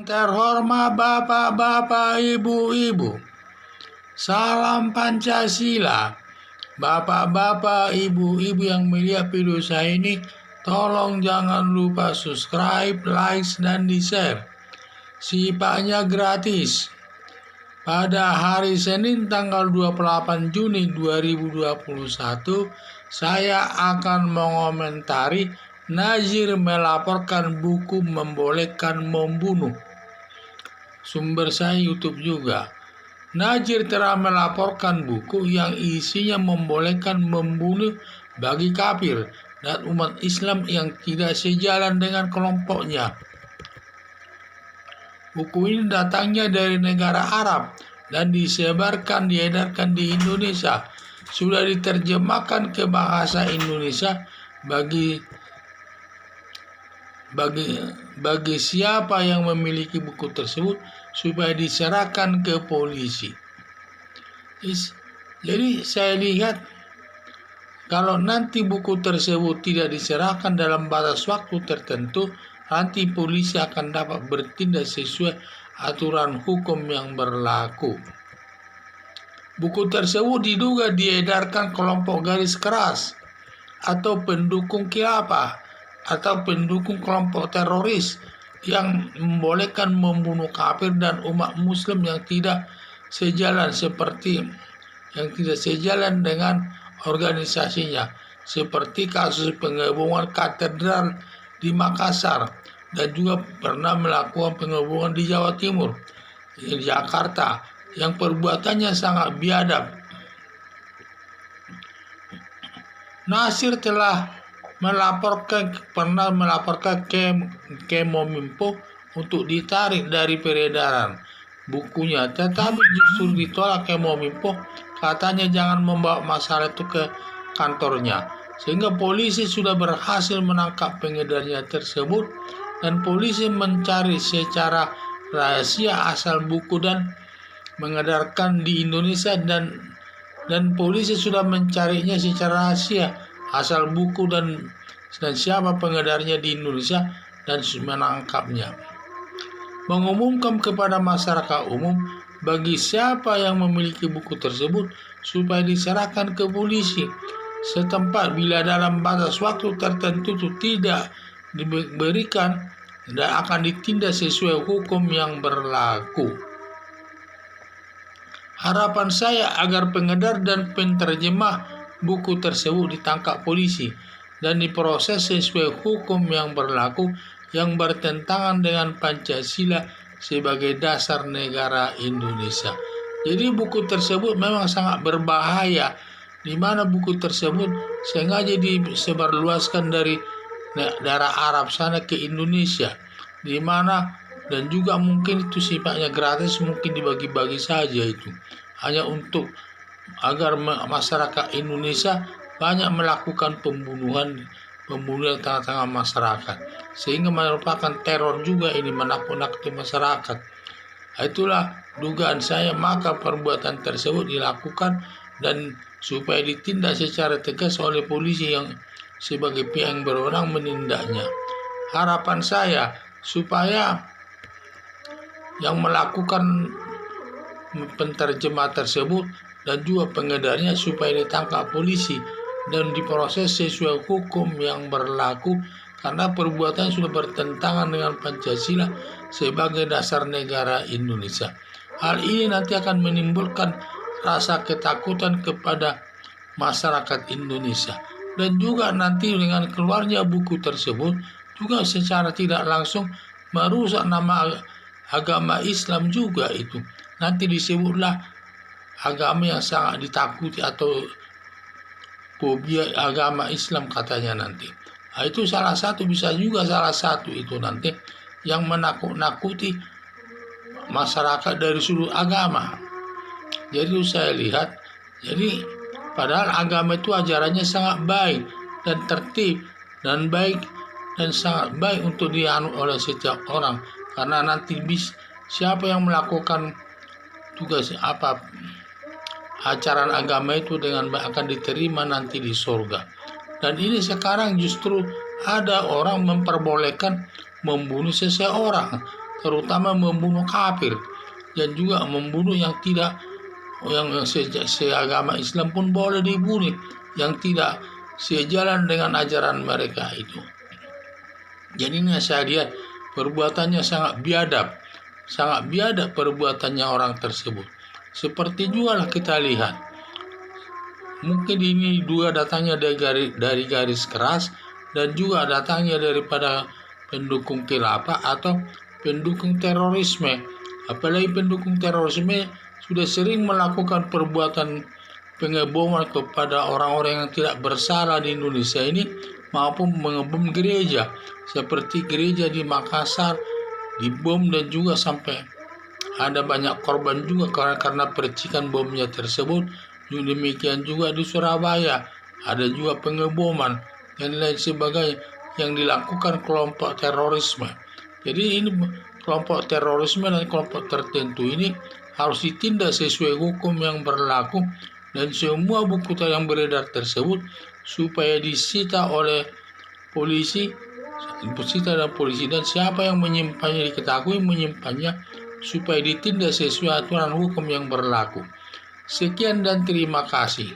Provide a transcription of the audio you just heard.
Terhormat Bapak-bapak, Ibu-ibu, salam Pancasila. Bapak-bapak, Ibu-ibu yang melihat video saya ini, tolong jangan lupa subscribe, like, dan di-share. Sifatnya gratis. Pada hari Senin tanggal 28 Juni 2021, saya akan mengomentari Nazir melaporkan buku membolehkan membunuh. Sumber saya YouTube juga. Nazir telah melaporkan buku yang isinya membolehkan membunuh bagi kafir dan umat Islam yang tidak sejalan dengan kelompoknya. Buku ini datangnya dari negara Arab dan diedarkan di Indonesia. Sudah diterjemahkan ke bahasa Indonesia bagi siapa yang memiliki buku tersebut supaya diserahkan ke polisi. Jadi saya lihat kalau nanti buku tersebut tidak diserahkan dalam batas waktu tertentu, nanti polisi akan dapat bertindak sesuai aturan hukum yang berlaku. Buku tersebut diduga diedarkan kelompok garis keras atau pendukung khilafah atau pendukung kelompok teroris yang membolehkan membunuh kafir dan umat muslim yang tidak sejalan dengan organisasinya, seperti kasus pengepungan katedral di Makassar dan juga pernah melakukan pengepungan di Jawa Timur, di Jakarta, yang perbuatannya sangat biadab. Nazir pernah melaporkan ke Kemenkominfo untuk ditarik dari peredaran bukunya, tetapi justru ditolak Kemenkominfo. Katanya jangan membawa masalah itu ke kantornya, sehingga polisi sudah berhasil menangkap pengedarnya tersebut, dan polisi mencari secara rahasia asal buku dan mengedarkan di Indonesia, dan polisi sudah mencarinya secara rahasia asal buku dan siapa pengedarnya di Indonesia dan menangkapnya. Mengumumkan kepada masyarakat umum bagi siapa yang memiliki buku tersebut supaya diserahkan ke polisi setempat. Bila dalam batas waktu tertentu itu tidak diberikan, dan akan ditindak sesuai hukum yang berlaku. Harapan saya agar pengedar dan penterjemah buku tersebut ditangkap polisi dan diproses sesuai hukum yang berlaku yang bertentangan dengan Pancasila sebagai dasar negara Indonesia. Jadi buku tersebut memang sangat berbahaya, di mana buku tersebut sengaja disebarluaskan dari daerah Arab sana ke Indonesia, di mana dan juga mungkin itu sifatnya gratis, mungkin dibagi-bagi saja itu hanya untuk agar masyarakat Indonesia banyak melakukan pembunuhan tengah-tengah masyarakat, sehingga merupakan teror juga ini, menakut-nakuti masyarakat. Itulah dugaan saya, maka perbuatan tersebut dilakukan dan supaya ditindak secara tegas oleh polisi yang sebagai pihak yang berwenang menindaknya. Harapan saya supaya yang melakukan penterjemah tersebut dan juga pengedarnya supaya ditangkap polisi dan diproses sesuai hukum yang berlaku, karena perbuatan sudah bertentangan dengan Pancasila sebagai dasar negara Indonesia. Hal ini nanti akan menimbulkan rasa ketakutan kepada masyarakat Indonesia, dan juga nanti dengan keluarnya buku tersebut juga secara tidak langsung merusak nama agama Islam juga. Itu nanti disebutlah agama yang sangat ditakuti atau fobia agama Islam katanya nanti. Nah, itu bisa juga salah satu itu nanti yang menakut-nakuti masyarakat dari sudut agama. Jadi saya lihat, jadi padahal agama itu ajarannya sangat baik dan tertib dan baik dan sangat baik untuk dianut oleh setiap orang, karena nanti siapa yang melakukan tugas ajaran agama itu dengan akan diterima nanti di surga. Dan ini sekarang justru ada orang memperbolehkan membunuh seseorang, terutama membunuh kafir dan juga membunuh yang seagama Islam pun boleh dibunuh, yang tidak sejalan dengan ajaran mereka itu. Jadi ini saya lihat perbuatannya sangat biadab perbuatannya orang tersebut. Seperti juga lah kita lihat, mungkin ini dua datangnya dari garis keras dan juga datangnya daripada pendukung khilafah atau pendukung terorisme. Apalagi pendukung terorisme sudah sering melakukan perbuatan pengeboman kepada orang-orang yang tidak bersalah di Indonesia ini, maupun mengebom gereja seperti gereja di Makassar dibom dan juga sampai ada banyak korban juga karena percikan bomnya tersebut. Demikian juga di Surabaya ada juga pengeboman dan lain sebagainya yang dilakukan kelompok terorisme. Jadi ini kelompok terorisme dan kelompok tertentu ini harus ditindak sesuai hukum yang berlaku, dan semua buku yang beredar tersebut supaya disita oleh polisi, dan siapa yang menyimpannya diketahui menyimpannya supaya ditindak sesuai aturan hukum yang berlaku. Sekian dan terima kasih.